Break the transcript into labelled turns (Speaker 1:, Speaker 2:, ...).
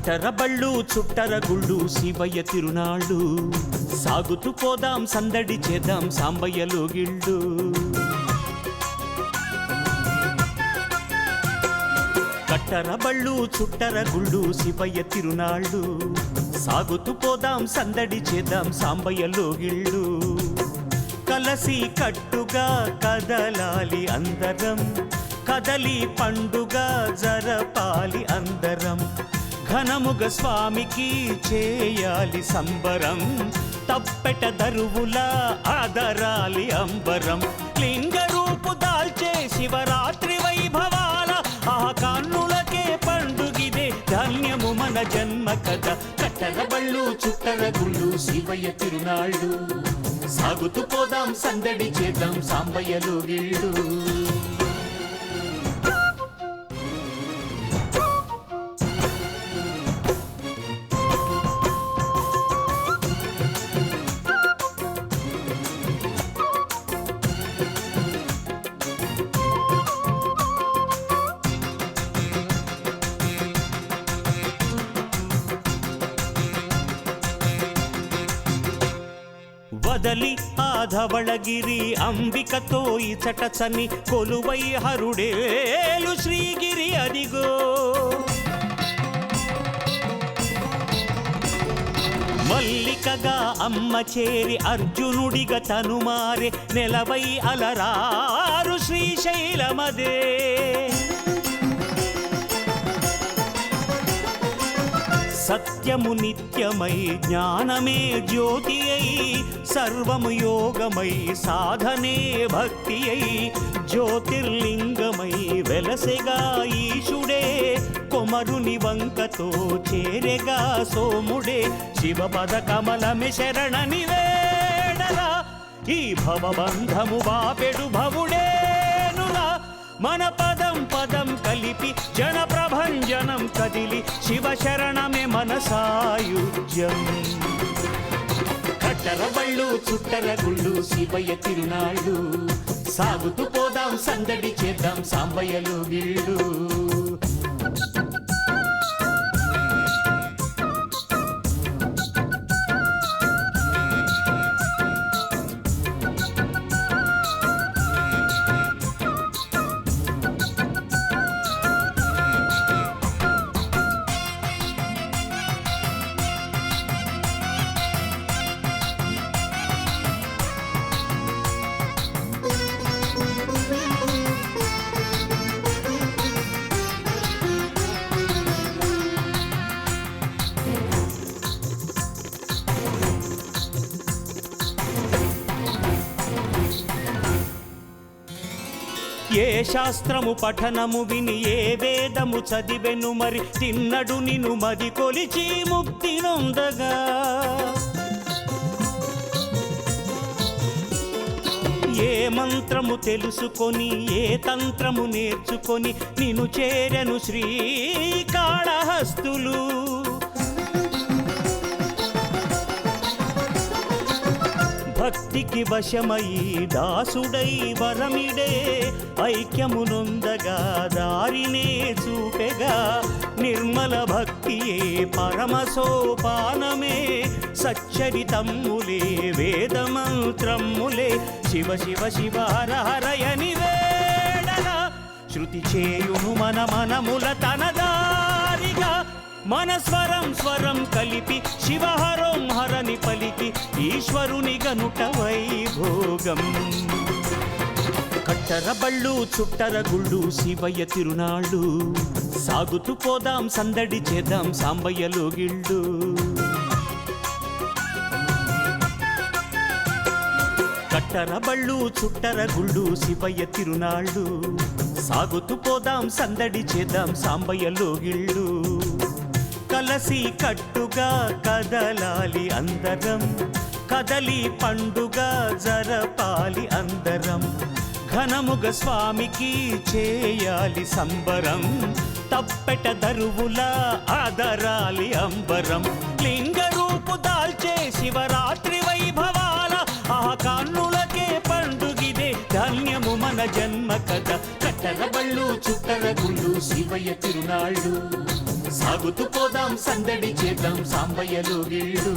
Speaker 1: కట్టరబళ్ళు చుట్టరగుళ్ళు శివయ్య తిరునాళ్ళు సాగుతూ పోదాం సందడి చేద్దాం సాంబయ్యలో గిళ్ళు కట్టరబళ్ళు చుట్టరగుళ్ళు శివయ్య తిరునాళ్ళు సాగుతూ పోదాం సందడి చేద్దాం సాంబయ్యలో గిళ్ళు కలసి కట్టుగా కదలాలి అందరం కదలి పండుగ జరపాలి అందరం ఘనముగ స్వామికి చేయాలి సంబరం తప్పెట దరువుల ఆదరాలి అంబరం లింగ రూపు దాల్చే శివరాత్రి వైభవాల ఆ కన్నులకే పండుగిదే ధన్యము మన జన్మ కథ కట్టరబళ్ళు చుట్టరగుళ్ళు శివయ్య తిరునాళ్ళు సాగుతూ పోదాం సందడి చేద్దాం సాంబయ్యలో గిళ్ళు వదలి ఆధవళగిరి అంబికతో ఇచట చని కొలువై హరుడేలు శ్రీగిరి అదిగో మల్లికగా అమ్మ చేరి అర్జునుడిగా తనుమారే నెలవై అలరారు శ్రీశైలమదే సత్యము నిత్యమై జ్ఞానమే జ్యోతి అయి సర్వము యోగమై సాధనే భక్తి అయి జ్యోతిర్లింగమై వెలసెగా ఈశుడే కొమరుని వంకతో చేరెగా సోముడే శివపద కమలమి శరణని వేడలా ఈ భవబంధము బాపెడు భవుడేనులా మన పదం పదం కలిపి జన ప్రభంజనం కదిలి శివ శరణమే మన సాయుజ్యం కట్టరబళ్ళు చుట్టరగుళ్ళు శివయ్య తిరునాళ్ళు సాగుతూ పోదాం సందడి చేద్దాం సాంబయ్యలో గిళ్ళు ఏ శాస్త్రము పఠనము విని ఏ వేదము చదివెను మరి తిన్నడు నిను మది కొలిచి ముక్తి నొందగా ఏ మంత్రము తెలుసుకొని ఏ తంత్రము నేర్చుకొని నిను చేరెను శ్రీకాళహస్తులు భక్తికి వశమై దాసుడై వరమిడే ఐక్యమునొందగా దారినే చూపెగా నిర్మల భక్తియే పరమ సోపానమే సచ్చరితమ్ములే వేదమంత్రమ్ములే శివ శివ శివ హర హరయని వేడగా శృతి చేయును మన మనముల తనదారిగా మన స్వరం స్వరం కలిపి శివహరం హరని పలికి ఈశ్వరుని గనుట వైభోగం కట్టరబళ్ళు చుట్టరగుళ్ళు శివయ్య తిరునాళ్ళు సాగుతూ పోదాం సందడి చేద్దాం సాంబయ్యలో గిళ్ళు కట్టరబళ్ళు చుట్టరగుళ్ళు శివయ్య తిరునాళ్ళు సాగుతూ పోదాం సందడి చేద్దాం సాంబయ్యలో గిళ్ళు కలసి కట్టుగా కదలాలి అందరం కదలి పండుగ జరపాలి అందరం ఘనముగ స్వామికి చేయాలి సంబరం తప్పెట దరువుల ఆదరాలి అంబరం లింగ రూపు దాల్చే శివరాత్రి వైభవాల ఆ కన్నులకే పండుగిదే ధన్యము మన జన్మ కథ
Speaker 2: కట్టర బళ్ళు చుట్టర గుళ్ళు శివయ్య తిరునాళ్ళు సాగుతూ పోదాం సందడి చేద్దాం సాంబయ్యలో గిళ్ళు